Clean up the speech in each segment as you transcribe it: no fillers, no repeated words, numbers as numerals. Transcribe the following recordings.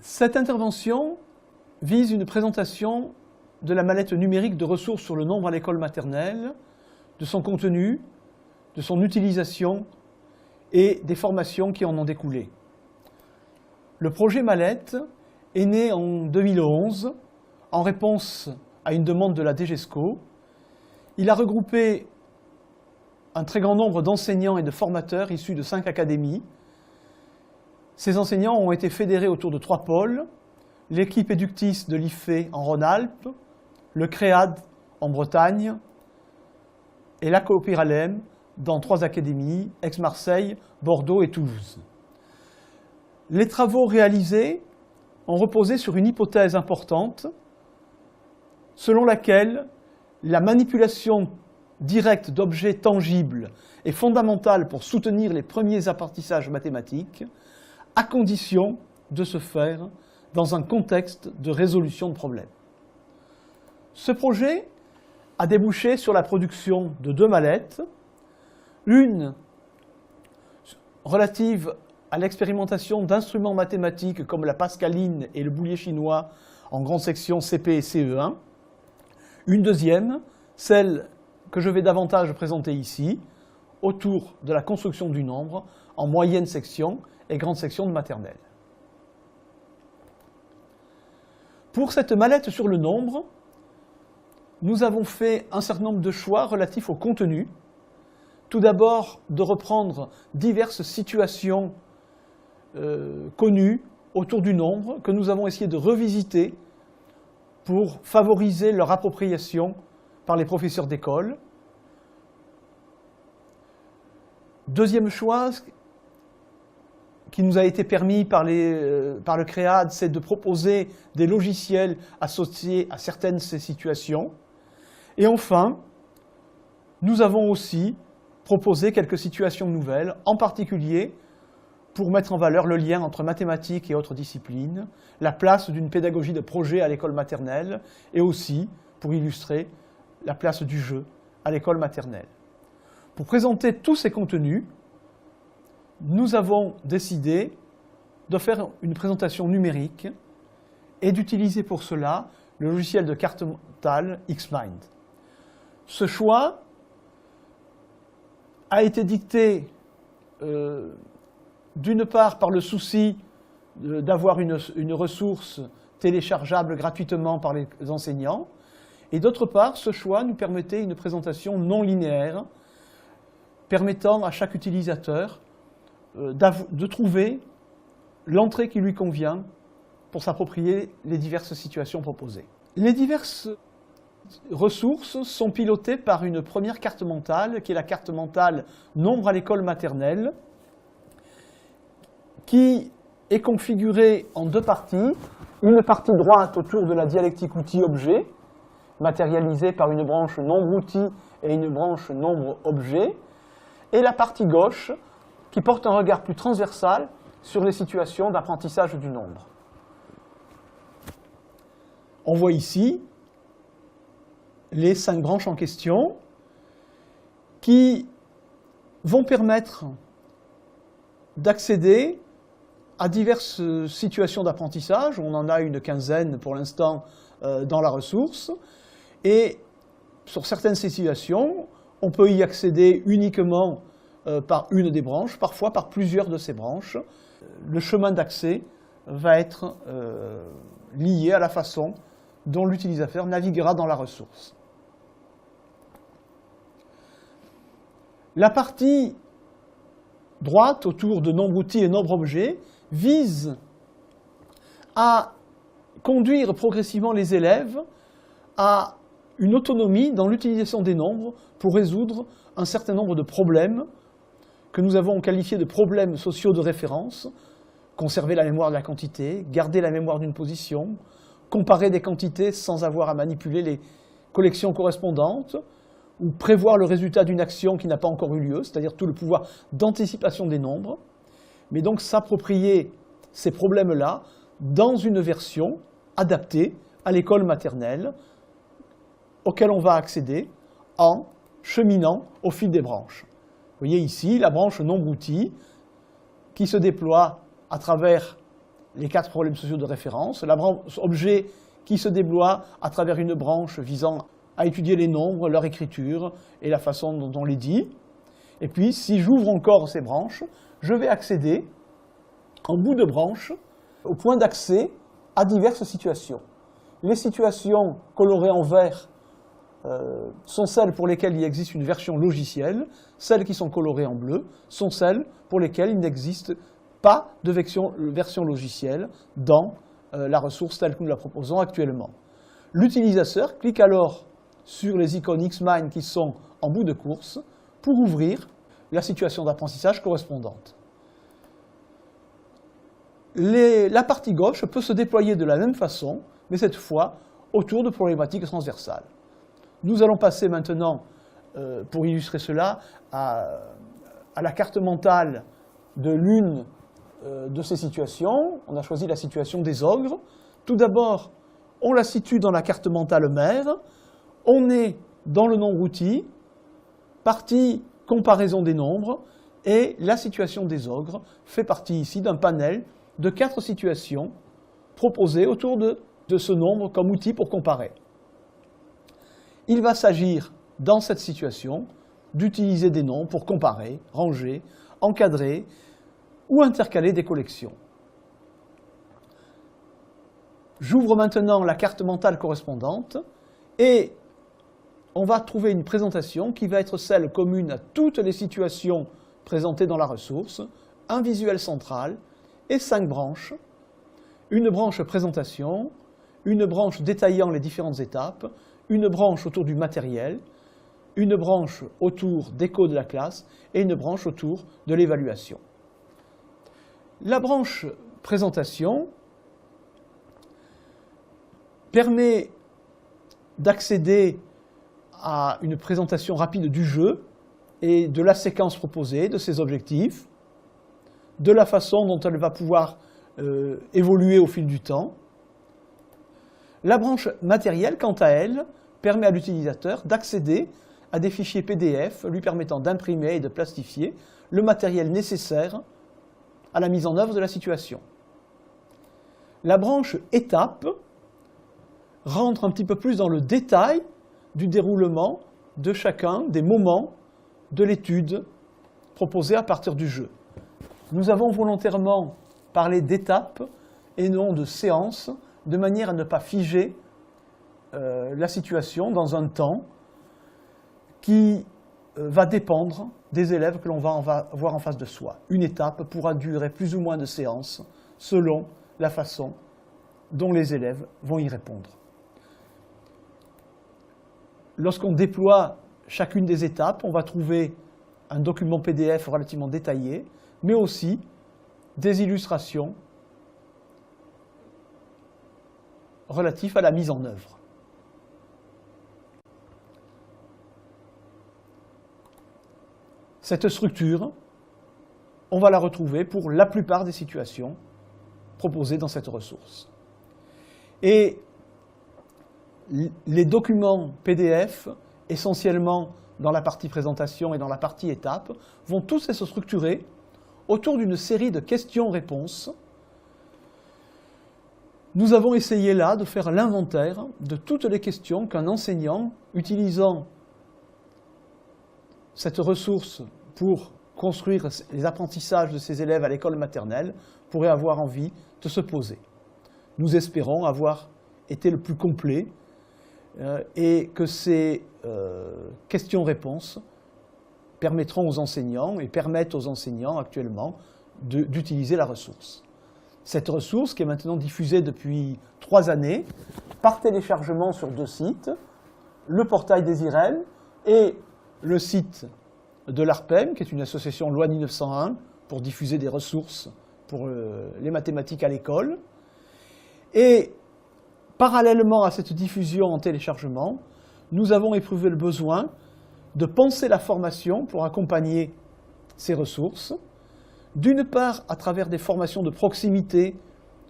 Cette intervention vise une présentation de la mallette numérique de ressources sur le nombre à l'école maternelle, de son contenu, de son utilisation et des formations qui en ont découlé. Le projet Mallette est né en 2011 en réponse à une demande de la DGESCO. Il a regroupé un très grand nombre d'enseignants et de formateurs issus de 5 académies. Ces enseignants ont été fédérés autour de 3 pôles, l'équipe Eductis de l'IFE en Rhône-Alpes, le CREAD en Bretagne et la Coopéralem dans 3 académies, Aix-Marseille, Bordeaux et Toulouse. Les travaux réalisés ont reposé sur une hypothèse importante selon laquelle la manipulation directe d'objets tangibles est fondamentale pour soutenir les premiers apprentissages mathématiques, à condition de se faire dans un contexte de résolution de problèmes. Ce projet a débouché sur la production de 2 mallettes, une relative à l'expérimentation d'instruments mathématiques comme la pascaline et le boulier chinois en grande section CP et CE1, une deuxième, celle que je vais davantage présenter ici, autour de la construction du nombre en moyenne section et grande section de maternelle. Pour cette mallette sur le nombre, nous avons fait un certain nombre de choix relatifs au contenu. Tout d'abord, de reprendre diverses situations connues autour du nombre que nous avons essayé de revisiter pour favoriser leur appropriation par les professeurs d'école. Deuxième choix qui nous a été permis par le CREAD, c'est de proposer des logiciels associés à certaines de ces situations. Et enfin, nous avons aussi proposé quelques situations nouvelles, en particulier pour mettre en valeur le lien entre mathématiques et autres disciplines, la place d'une pédagogie de projet à l'école maternelle, et aussi, pour illustrer, la place du jeu à l'école maternelle. Pour présenter tous ces contenus, nous avons décidé de faire une présentation numérique et d'utiliser pour cela le logiciel de carte mentale XMind. Ce choix a été dicté d'une part par le souci d'avoir une ressource téléchargeable gratuitement par les enseignants, et d'autre part, ce choix nous permettait une présentation non linéaire, permettant à chaque utilisateur de trouver l'entrée qui lui convient pour s'approprier les diverses situations proposées. Les diverses ressources sont pilotées par une première carte mentale, qui est la carte mentale nombre à l'école maternelle, qui est configurée en 2 parties. Une partie droite autour de la dialectique outil-objet, matérialisée par une branche nombre-outil et une branche nombre-objet, et la partie gauche qui porte un regard plus transversal sur les situations d'apprentissage du nombre. On voit ici les 5 branches en question qui vont permettre d'accéder à diverses situations d'apprentissage. On en a une quinzaine pour l'instant dans la ressource. Et sur certaines situations, on peut y accéder uniquement par une des branches, parfois par plusieurs de ces branches. Le chemin d'accès va être lié à la façon dont l'utilisateur naviguera dans la ressource. La partie droite, autour de nombre-outils et nombre-objets, vise à conduire progressivement les élèves à une autonomie dans l'utilisation des nombres pour résoudre un certain nombre de problèmes que nous avons qualifiés de problèmes sociaux de référence: conserver la mémoire de la quantité, garder la mémoire d'une position, comparer des quantités sans avoir à manipuler les collections correspondantes, ou prévoir le résultat d'une action qui n'a pas encore eu lieu, c'est-à-dire tout le pouvoir d'anticipation des nombres, mais donc s'approprier ces problèmes-là dans une version adaptée à l'école maternelle, auquel on va accéder en cheminant au fil des branches. Vous voyez ici la branche nombre-outils qui se déploie à travers les 4 problèmes sociaux de référence, la branche objet qui se déploie à travers une branche visant à étudier les nombres, leur écriture et la façon dont on les dit. Et puis, si j'ouvre encore ces branches, je vais accéder, en bout de branche, au point d'accès à diverses situations. Les situations colorées en vert sont celles pour lesquelles il existe une version logicielle. Celles qui sont colorées en bleu sont celles pour lesquelles il n'existe pas de version logicielle dans la ressource telle que nous la proposons actuellement. L'utilisateur clique alors sur les icônes Xmind qui sont en bout de course pour ouvrir la situation d'apprentissage correspondante. La partie gauche peut se déployer de la même façon, mais cette fois autour de problématiques transversales. Nous allons passer maintenant, pour illustrer cela, à la carte mentale de l'une de ces situations. On a choisi la situation des ogres. Tout d'abord, on la situe dans la carte mentale mère. On est dans le nombre-outil, partie comparaison des nombres, et la situation des ogres fait partie ici d'un panel de 4 situations proposées autour de ce nombre comme outil pour comparer. Il va s'agir, dans cette situation, d'utiliser des nombres pour comparer, ranger, encadrer ou intercaler des collections. J'ouvre maintenant la carte mentale correspondante et on va trouver une présentation qui va être celle commune à toutes les situations présentées dans la ressource, un visuel central et 5 branches, une branche présentation, une branche détaillant les différentes étapes, une branche autour du matériel, une branche autour des codes de la classe et une branche autour de l'évaluation. La branche présentation permet d'accéder à une présentation rapide du jeu et de la séquence proposée, de ses objectifs, de la façon dont elle va pouvoir évoluer au fil du temps. La branche matériel, quant à elle, permet à l'utilisateur d'accéder à des fichiers PDF lui permettant d'imprimer et de plastifier le matériel nécessaire à la mise en œuvre de la situation. La branche étape rentre un petit peu plus dans le détail du déroulement de chacun des moments de l'étude proposée à partir du jeu. Nous avons volontairement parlé d'étapes et non de séances, de manière à ne pas figer la situation dans un temps qui va dépendre des élèves que l'on va avoir en face de soi. Une étape pourra durer plus ou moins de séances selon la façon dont les élèves vont y répondre. Lorsqu'on déploie chacune des étapes, on va trouver un document PDF relativement détaillé, mais aussi des illustrations relatives à la mise en œuvre. Cette structure, on va la retrouver pour la plupart des situations proposées dans cette ressource. Et les documents PDF, essentiellement dans la partie présentation et dans la partie étape, vont tous se structurer autour d'une série de questions-réponses. Nous avons essayé là de faire l'inventaire de toutes les questions qu'un enseignant, utilisant cette ressource pour construire les apprentissages de ses élèves à l'école maternelle, pourrait avoir envie de se poser. Nous espérons avoir été le plus complet et que ces questions-réponses permettront aux enseignants et permettent aux enseignants actuellement d'utiliser la ressource. Cette ressource, qui est maintenant diffusée depuis 3 années, par téléchargement sur 2 sites, le portail des IREM et le site de l'ARPEM, qui est une association loi 1901 pour diffuser des ressources pour les mathématiques à l'école. Et parallèlement à cette diffusion en téléchargement, nous avons éprouvé le besoin de penser la formation pour accompagner ces ressources, d'une part à travers des formations de proximité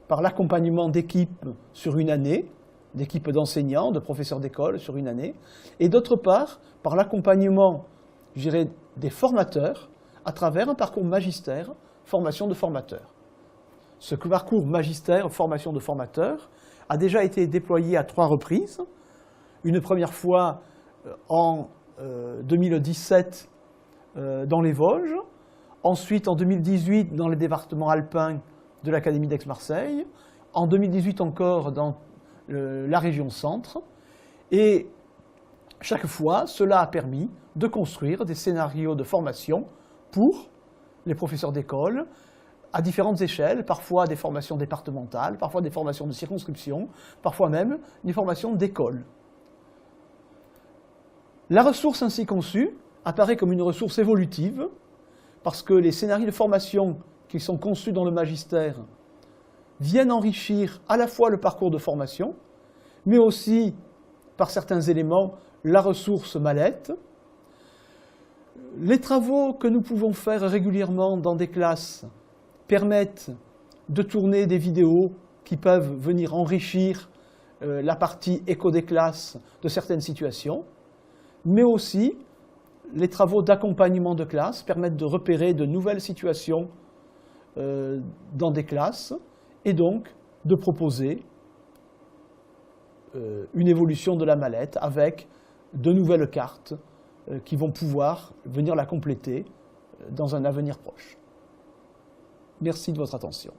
par l'accompagnement d'équipes sur une année, d'équipes d'enseignants, de professeurs d'école sur une année, et d'autre part par l'accompagnement, je dirais, des formateurs à travers un parcours magistère, formation de formateurs. Ce parcours magistère, formation de formateurs, a déjà été déployé à 3 reprises. Une première fois en 2017 dans les Vosges, ensuite en 2018 dans les départements alpins de l'Académie d'Aix-Marseille, en 2018 encore dans la région centre, et chaque fois cela a permis de construire des scénarios de formation pour les professeurs d'école, à différentes échelles, parfois des formations départementales, parfois des formations de circonscription, parfois même des formations d'école. La ressource ainsi conçue apparaît comme une ressource évolutive, parce que les scénarios de formation qui sont conçus dans le magistère viennent enrichir à la fois le parcours de formation, mais aussi, par certains éléments, la ressource mallette. Les travaux que nous pouvons faire régulièrement dans des classes permettent de tourner des vidéos qui peuvent venir enrichir la partie écho des classes de certaines situations, mais aussi les travaux d'accompagnement de classe permettent de repérer de nouvelles situations dans des classes et donc de proposer une évolution de la mallette avec de nouvelles cartes qui vont pouvoir venir la compléter dans un avenir proche. Merci de votre attention.